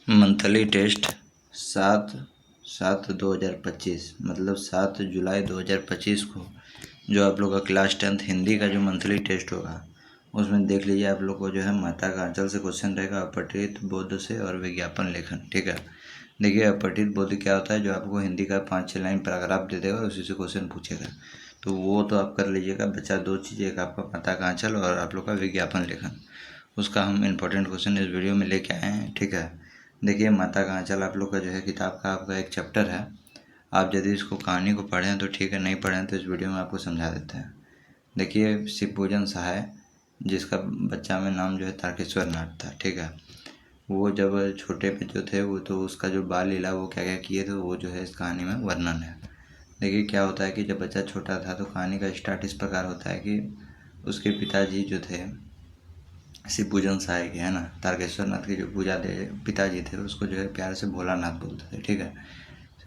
Monthly test 7/7/2025 मतलब 7 जुलाई 2025 को जो आप लोग का क्लास 10th हिंदी का जो मंथली टेस्ट होगा उसमें देख लीजिए। आप लोग को जो है माता का आंचल से क्वेश्चन रहेगा, अपठित बोध से और विज्ञापन लेखन। ठीक है, देखिए अपठित बोध क्या होता है, जो आपको हिंदी का 5-6 लाइन पैराग्राफ दे देगा, उसी से क्वेश्चन पूछेगा। तो वो तो आप कर लीजिएगा। बच्चा दो चीज़ें, एक आपका माता का आंचल और आप लोग का विज्ञापन लेखन, उसका हम इम्पोर्टेंट क्वेश्चन इस वीडियो में लेके आए हैं। ठीक है, देखिए माता का आंचल आप लोग का जो है किताब का आपका एक चैप्टर है। आप यदि इसको कहानी को पढ़ें तो ठीक है, नहीं पढ़ें तो इस वीडियो में आपको समझा देते हैं। देखिए शिवपूजन सहाय, जिसका बच्चा में नाम जो है तारकेश्वर नाथ था। ठीक है, वो जब छोटे पे जो थे वो तो उसका जो बाल लीला वो क्या क्या किए थे वो जो है इस कहानी में वर्णन है। देखिए क्या होता है कि जब बच्चा छोटा था तो कहानी का स्टार्ट इस प्रकार होता है कि उसके पिताजी जो थे शिव पूजन सहाय के, है ना, तारकेश्वर नाथ की जो पूजा दे पिताजी थे उसको जो है प्यार से भोलानाथ बोलते थे। ठीक है,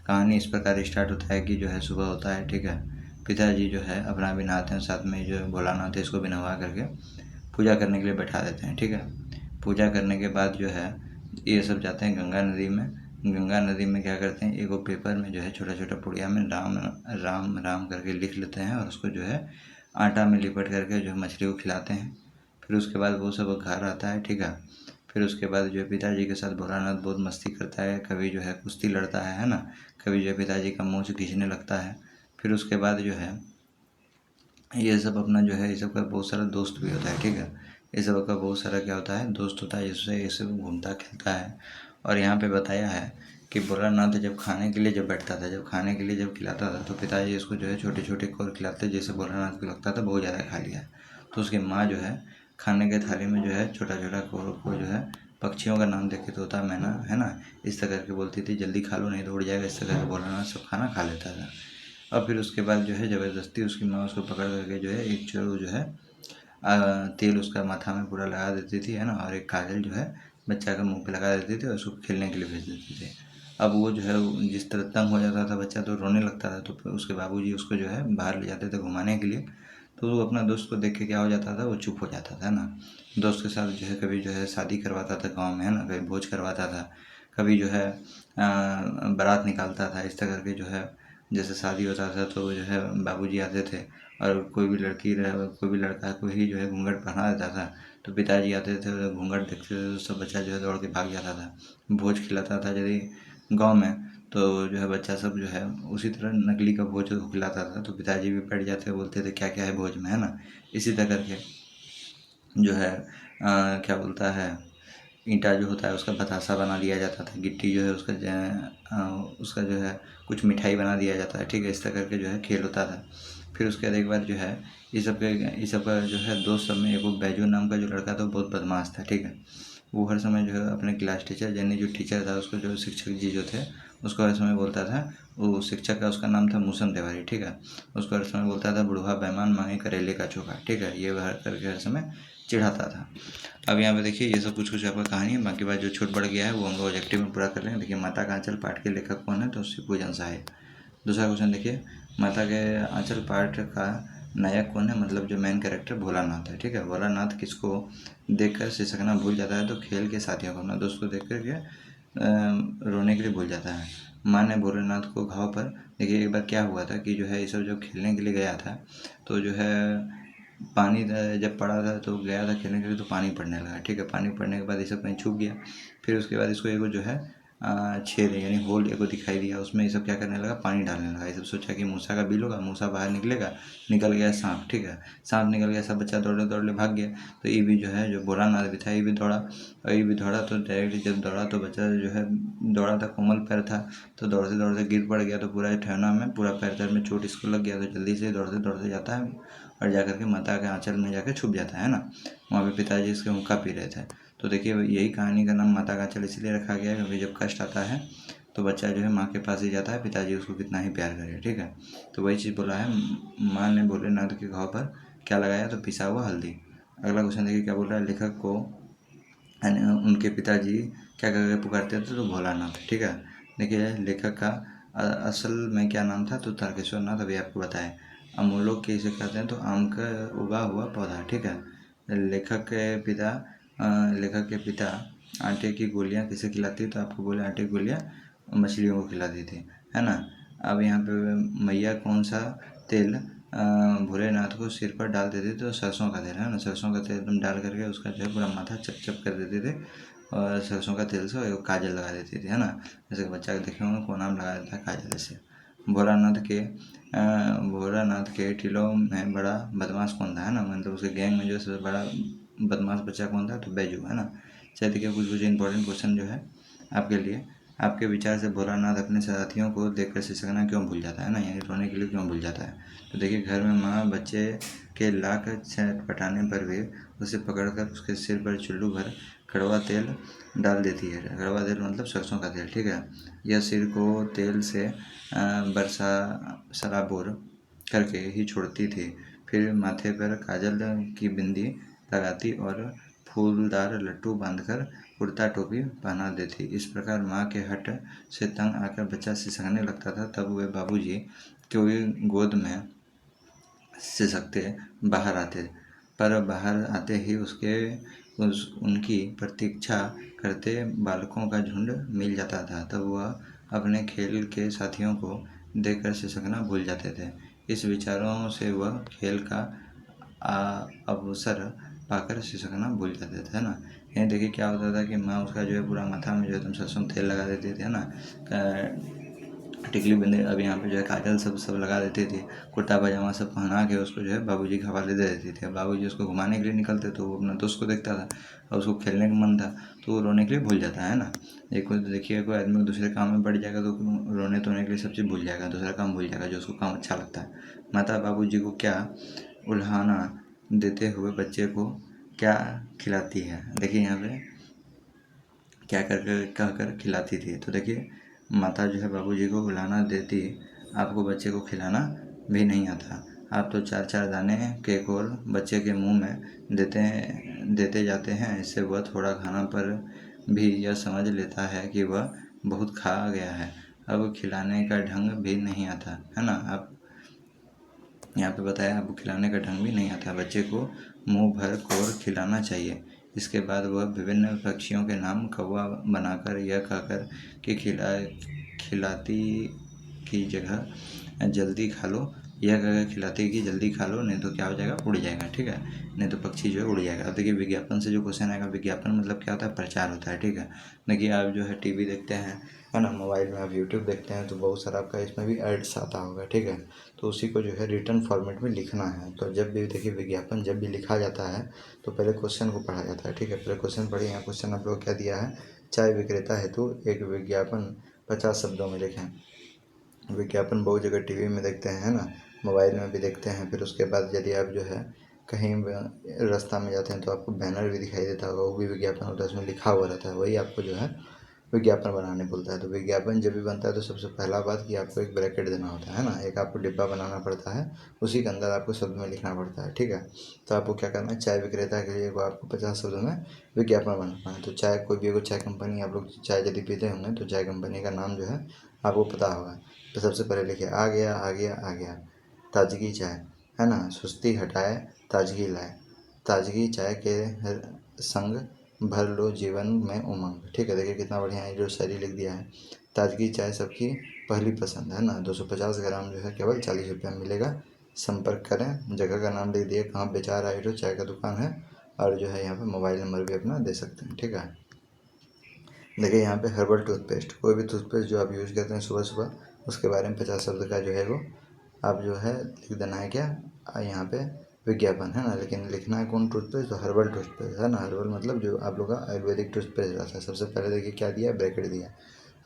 कहानी इस प्रकार स्टार्ट होता है कि जो है सुबह होता है। ठीक है, पिताजी जो है अपना भी नहाते हैं, साथ में जो भोलानाथ है इसको भी नहवा करके पूजा करने के लिए बैठा देते हैं। ठीक है, पूजा करने के बाद जो है ये सब जाते हैं गंगा नदी में। गंगा नदी में क्या करते हैं, एक वो पेपर में जो है छोटा छोटा पुड़िया में राम राम राम करके लिख लेते हैं और उसको जो है आटा में लिपट करके जो मछली को खिलाते हैं। फिर उसके बाद वो सब घर आता है। ठीक है, फिर उसके बाद जो है पिताजी के साथ भोलानाथ बहुत मस्ती करता है, कभी जो है कुश्ती लड़ता है ना, कभी जो है पिताजी का मूंछ खींचने लगता है। फिर उसके बाद जो है ये सब अपना जो है ये सब का बहुत सारा दोस्त भी होता है। ठीक है, ये सब का बहुत सारा क्या होता है, दोस्त होता है, जिससे ये सब घूमता खेलता है। और यहाँ पे बताया है कि भोलानाथ जब खाने के लिए जब बैठता था, जब खाने के लिए जब खिलाता था तो पिताजी इसको जो है छोटे छोटे कोर खिलाते, जैसे भोलानाथ को लगता था बहुत ज़्यादा खा लिया। तो उसकी माँ जो है खाने के थाली में जो है छोटा छोटा कोर को जो है पक्षियों का नाम देख के तोता मैना, है ना, इस तरह करके बोलती थी, जल्दी खा लो नहीं तो उड़ जाएगा। इस तरह से भोलानाथ सब खाना खा लेता था। और फिर उसके बाद जो है ज़बरदस्ती उसकी माँ उसको पकड़ करके जो है एक चोर जो है तेल उसका माथा में पूरा लगा देती थी, है ना, और एक काजल जो है बच्चा का मुंह पे लगा देती थी और उसको खेलने के लिए भेज देती थी। अब वो जो है जिस तरह तंग हो जाता था बच्चा तो रोने लगता था, तो फिर उसके बाबूजी उसको जो है बाहर ले जाते थे घुमाने के लिए। तो वो अपना दोस्त को देख के क्या हो जाता था, वो चुप हो जाता था ना। दोस्त के साथ जो है कभी जो है शादी करवाता था गाँव में, है ना, कभी भोज करवाता था, कभी जो है बारात निकालता था। इस तरह करके जो है जैसे शादी होता था तो जो है बाबूजी आते थे और कोई भी लड़की रहे कोई भी लड़का को ही जो है घूंघट पहना देता था तो पिताजी आते थे और घूंघट देखते थे तो सब बच्चा जो है दौड़ के भाग जाता था। भोज खिलाता था यदि गांव में तो जो है बच्चा सब जो है उसी तरह नकली का भोज खिलाता था तो पिताजी भी बैठ जाते, बोलते थे क्या क्या है भोज में, है ना। इसी तरह करके जो है क्या बोलता है, ईंटा जो होता है उसका बतासा बना दिया जाता था, गिट्टी जो है उसका जो है कुछ मिठाई बना दिया जाता है। ठीक है, इस तरह करके जो है खेल होता था। फिर उसके बाद एक बार जो है ये सब का जो है दोस्त सब में एक वो बैजू नाम का जो लड़का था वो बहुत बदमाश था। ठीक है, वो हर समय जो है अपने क्लास टीचर यानी जो टीचर था उसको जो शिक्षक जी जो थे उसको हर समय बोलता था, वो शिक्षक का उसका नाम था मूसन तिवारी। ठीक है, उसको हर समय बोलता था बुढ़वा बेईमान मांगे करेले का चोखा। ठीक है, ये हर करके हर समय चिढ़ाता था। अब यहाँ पे देखिए ये सब कुछ कुछ आपका कहानी है, बाकी बात जो छूट बढ़ गया है वो हम लोग ऑब्जेक्टिव में पूरा कर लेंगे। देखिए माता का आंचल पाठ के लेखक कौन है, तो शिवपूजन सहाय। दूसरा क्वेश्चन देखिए, माता के आंचल पाठ का नायक कौन है, मतलब जो मेन कैरेक्टर भोलानाथ है। ठीक है, भोलानाथ किसको देखकर सिसकना भूल जाता है, तो खेल के साथियों को, अपना दोस्त को देख करके रोने के लिए भूल जाता है। माँ ने भोलेनाथ को घाव पर, देखिए एक बार क्या हुआ था कि जो है ये सब जो खेलने के लिए गया था तो जो है पानी जब पड़ा था तो गया था खेलने के लिए तो पानी पड़ने लगा। ठीक है, पानी पड़ने के बाद ये सब कहीं छुप गया। फिर उसके बाद इसको एगो जो है छेद यानी होल एगो दिखाई दिया, उसमें ये सब क्या करने लगा, पानी डालने लगा। ये सब सोचा कि मूसा का बिल होगा, मूसा बाहर निकलेगा, निकल गया सांप। ठीक है, सांप निकल गया, सब बच्चा दौड़े दौड़े भाग गया। तो ये भी जो है जो भोलानाथ भी था ये भी दौड़ा, और ये भी दौड़ा तो डायरेक्टली जब दौड़ा तो बच्चा जो है दौड़ा था, कोमल पैर था तो दौड़ते दौड़ते गिर पड़ गया, तो पूरा ठेहुना में पूरा पैर तैर में चोट इसको लग गया। तो जल्दी से दौड़ते दौड़ते जाता है और जाकर के माता के आंचल में जाकर छुप जाता है ना। वहाँ पे पिताजी इसके हुक्का पी रहे थे। तो देखिए यही कहानी का नाम माता का आंचल इसलिए रखा गया है क्योंकि जब कष्ट आता है तो बच्चा जो है माँ के पास ही जाता है, पिताजी उसको कितना ही प्यार करे। ठीक है, तो वही चीज़ बोला है, माँ ने भोलेनाथ के घाव पर क्या लगाया, तो पिसा हुआ हल्दी। अगला क्वेश्चन देखिए क्या बोल रहा है, लेखक को उनके पिताजी क्या करके पुकारते थे, तो भोलानाथ। ठीक है, देखिए लेखक का असल में क्या नाम था, तो तारकेश्वर नाथ, अभी आपको बताएं। अमूलोक किसे कहते हैं, तो आम का उगा हुआ पौधा। ठीक है, लेखक के पिता आटे की गोलियाँ किसे खिलाती, तो आपको बोले आटे की गोलियाँ मछलियों को खिलाती थी, है ना। अब यहाँ पे मैया कौन सा तेल भोलेनाथ को सिर पर डाल देते थे, तो सरसों का तेल, है ना। सरसों का तेल एकदम डाल करके उसका जो है पूरा माथा चप चप कर देते थे, और सरसों का तेल से काजल लगा देती थी, है ना। जैसे बच्चा को देखे होंगे, को नाम लगा देता है काजल से। भोलानाथ के टिलों में बड़ा बदमाश कौन था, है ना। मतलब उसके गैंग में जो सबसे बड़ा बदमाश बच्चा कौन था, तो बैजू, है ना। चलिए देखिए कुछ इंपॉर्टेंट क्वेश्चन जो है आपके लिए। आपके विचार से भोलानाथ अपने साथियों को देखकर सिसकना क्यों भूल जाता है ना, यानी रोने के लिए क्यों भूल जाता है। तो देखिए घर में माँ बच्चे के लाख छटपटाने पर भी उसे पकड़कर उसके सिर पर चुल्लू भर कड़वा तेल डाल देती है। कड़वा तेल मतलब सरसों का तेल, ठीक है। यह सिर को तेल से बरसा सराबोर करके ही छोड़ती थी। फिर माथे पर काजल की बिंदी लगाती और फूलदार लट्टू बांधकर कुर्ता टोपी पहना देती। इस प्रकार माँ के हट से तंग आकर बच्चा सिसकने लगता था। तब वे बाबूजी कोई गोद में सिसकते बाहर आते, पर बाहर आते ही उनकी प्रतीक्षा करते बालकों का झुंड मिल जाता था। तब वह अपने खेल के साथियों को देखकर सिसकना भूल जाते थे। इस विचारों से वह खेल का अवसर पाकर सिसकना भूल जाते थे, है ना। यहीं देखिए क्या होता था कि माँ उसका जो है पूरा माथा में जो है तुम सरसों तेल लगा देते थे, है ना। टिकली बिंदी, अब यहाँ पे जो है काजल सब लगा देती थी। कुर्ता पजामा सब पहना के उसको जो है बाबूजी के हवाले दे देती थी। अब बाबूजी उसको घुमाने के लिए निकलते तो वो अपना दोस्त को देखता था और उसको खेलने का मन था, तो वो रोने के लिए भूल जाता है ना। एक देखिए कोई आदमी दूसरे काम में बढ़ जाएगा तो रोने धोने के लिए सब चीज़ भूल जाएगा, दूसरा काम भूल जाएगा जो उसको काम अच्छा लगता है। माता बाबूजी को क्या उल्हाना देते हुए बच्चे को क्या खिलाती है। देखिए यहाँ पे क्या कहकर खिलाती थी। तो देखिए माता जो है बाबूजी को उल्हाना देती, आपको बच्चे को खिलाना भी नहीं आता। आप तो चार चार दाने केक और बच्चे के मुंह में देते जाते हैं। इससे वह थोड़ा खाना पर भी यह समझ लेता है कि वह बहुत खा गया है। अब खिलाने का ढंग भी नहीं आता, है ना। आप यहाँ पे बताया आपको खिलाने का ढंग भी नहीं आता। बच्चे को मुंह भर कर खिलाना चाहिए। इसके बाद वह विभिन्न पक्षियों के नाम कौवा बनाकर यह कहकर कि खिलाती की जगह जल्दी खा लो, यह कहकर खिलाती की जल्दी खा लो, नहीं तो क्या हो जाएगा, उड़ जाएगा, ठीक है। नहीं तो पक्षी जो है उड़ जाएगा। अब देखिए विज्ञापन से जो क्वेश्चन आएगा, विज्ञापन मतलब क्या होता है, प्रचार होता है, ठीक है। देखिए आप जो है टीवी देखते हैं, है ना, मोबाइल में आप यूट्यूब देखते हैं, तो बहुत सारा आपका इसमें भी एड्स आता होगा, ठीक है। तो उसी को जो है रिटर्न फॉर्मेट में लिखना है। तो जब भी देखिए विज्ञापन जब भी लिखा जाता है तो पहले क्वेश्चन को पढ़ा जाता है, ठीक है। पहले क्वेश्चन पढ़िए। यहाँ क्वेश्चन आप लोग क्या दिया है, चाय विक्रेता हेतु एक विज्ञापन 50 शब्दों में लिखें। विज्ञापन बहुत जगह टीवी में देखते हैं, है ना, मोबाइल में भी देखते हैं। फिर उसके बाद यदि आप जो है कहीं रास्ता में जाते हैं तो आपको बैनर भी दिखाई देता होगा, वो भी विज्ञापन होता है, उसमें लिखा हुआ रहता है, वही आपको जो है विज्ञापन बनाने बोलता है। तो विज्ञापन जब भी बनता है तो सबसे पहला बात कि आपको एक ब्रैकेट देना होता है ना, एक आपको डिब्बा बनाना पड़ता है, उसी के अंदर आपको शब्द में लिखना पड़ता है, ठीक है। तो आपको क्या करना है, चाय विक्रेता के लिए आपको 50 शब्दों में विज्ञापन बनाना है। तो चाय कोई भी चाय कंपनी, आप लोग चाय यदि पीते होंगे तो चाय कंपनी का नाम जो है आपको पता होगा। तो सबसे पहले लिखिए, आ गया आ गया आ गया ताजगी चाय, है ना, सुस्ती हटाए ताजगी लाए, ताजगी चाय के संग भर लो जीवन में उमंग, ठीक है। देखिए कितना बढ़िया है, जो शायरी लिख दिया है। ताजगी चाय सबकी पहली पसंद, है ना। 250 ग्राम जो है केवल 40 रुपये में मिलेगा। संपर्क करें, जगह का नाम लिख दिए, कहाँ बेचा रहा है, जो चाय का दुकान है, और जो है यहाँ पे मोबाइल नंबर भी अपना दे सकते हैं, ठीक है। देखिए यहाँ पे हर्बल टूथपेस्ट, कोई भी टूथपेस्ट जो आप यूज़ करते हैं सुबह सुबह, उसके बारे में 50 शब्द का जो है वो आप जो है लिख देना है, क्या यहाँ पे विज्ञापन, है ना। लेकिन लिखना है कौन टूथपेस्ट, तो हर्बल टूथपेस्ट, है ना। हर्बल मतलब जो आप लोग का आयुर्वेदिक टूथपेस्ट रहता है। सबसे पहले देखिए क्या दिया, ब्रैकेट दिया।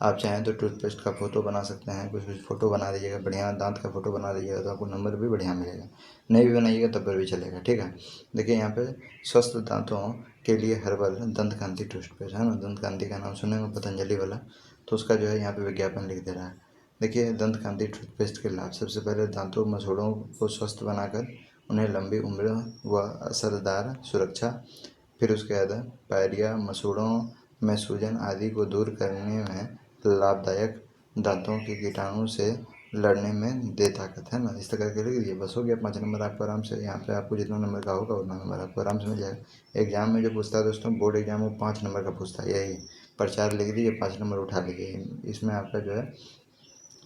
आप चाहें तो टूथपेस्ट का फोटो बना सकते हैं, कुछ कुछ फोटो बना दीजिएगा, बढ़िया दांत का फोटो बना दीजिएगा तो आपको नंबर भी बढ़िया मिलेगा। नहीं भी बनाइएगा तब पर भी चलेगा, ठीक है। देखिए यहाँ पे स्वस्थ दांतों के लिए हर्बल दंत कांति टूथपेस्ट, है ना। दंत कांति का नाम सुने हो, पतंजलि वाला, तो उसका जो है यहाँ पे विज्ञापन लिख दे रहा है। देखिए दंत कांति टूथपेस्ट के लाभ, सबसे पहले दांतों मसूड़ों को स्वस्थ बनाकर उन्हें लंबी उम्र व असरदार सुरक्षा। फिर उसके बाद पायरिया, मसूड़ों में सूजन आदि को दूर करने में लाभदायक, दांतों के कीटाणु से लड़ने में दे ताकत, है ना। इस तरह करके लिख दिए, बस हो गया। 5 नंबर आपको आराम से, यहाँ पे आपको जितना नंबर का होगा उतना नंबर आपको आराम से मिल जाएगा। एग्जाम में जो पूछता है दोस्तों, बोर्ड एग्जाम वो 5 नंबर का पूछता है, यही प्रचार लिख दीजिए, 5 नंबर उठा लीजिए। इसमें आपका जो है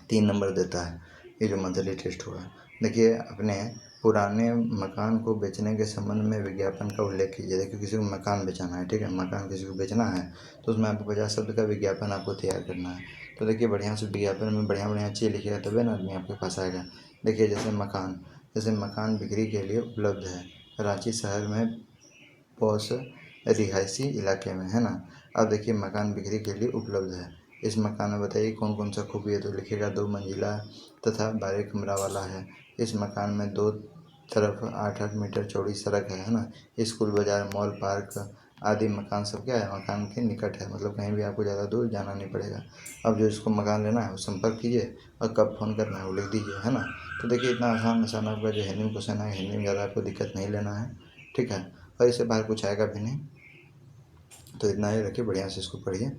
3 नंबर देता है ये जो मंथली टेस्ट होगा। देखिए, अपने पुराने मकान को बेचने के संबंध में विज्ञापन का उल्लेख कीजिए। देखिए, किसी को मकान बेचना है, ठीक है, मकान किसी को बेचना है, तो उसमें आपको 50 शब्द का विज्ञापन आपको तैयार करना है। तो देखिए, बढ़िया से विज्ञापन में बढ़िया बढ़िया चीज़ लिखिएगा, तभी ना आदमी आपके पास आएगा। देखिए, जैसे मकान बिक्री के लिए उपलब्ध है रांची शहर में पॉश रिहायशी इलाके में, है ना। अब देखिए, मकान बिक्री के लिए उपलब्ध है। इस मकान में बताइए कौन कौन सा खूबी है, तो लिखिएगा 2 मंजिला तथा 12 कमरा वाला है। इस मकान में 2 तरफ 8-8 मीटर चौड़ी सड़क है ना। स्कूल, बाजार, मॉल, पार्क आदि मकान सब क्या है, मकान के निकट है, मतलब कहीं भी आपको ज़्यादा दूर जाना नहीं पड़ेगा। अब जो इसको मकान लेना है वो संपर्क कीजिए, और कब फ़ोन करना है वो लिख दीजिए, है ना। तो देखिए, इतना आसान आसान आपका जो हिंदी में क्वेश्चन है, हिंदी में ज़्यादा आपको दिक्कत नहीं लेना है, ठीक है। और इससे बाहर कुछ आएगा भी नहीं। तो इतना ही रखिए, बढ़िया से इसको पढ़िए।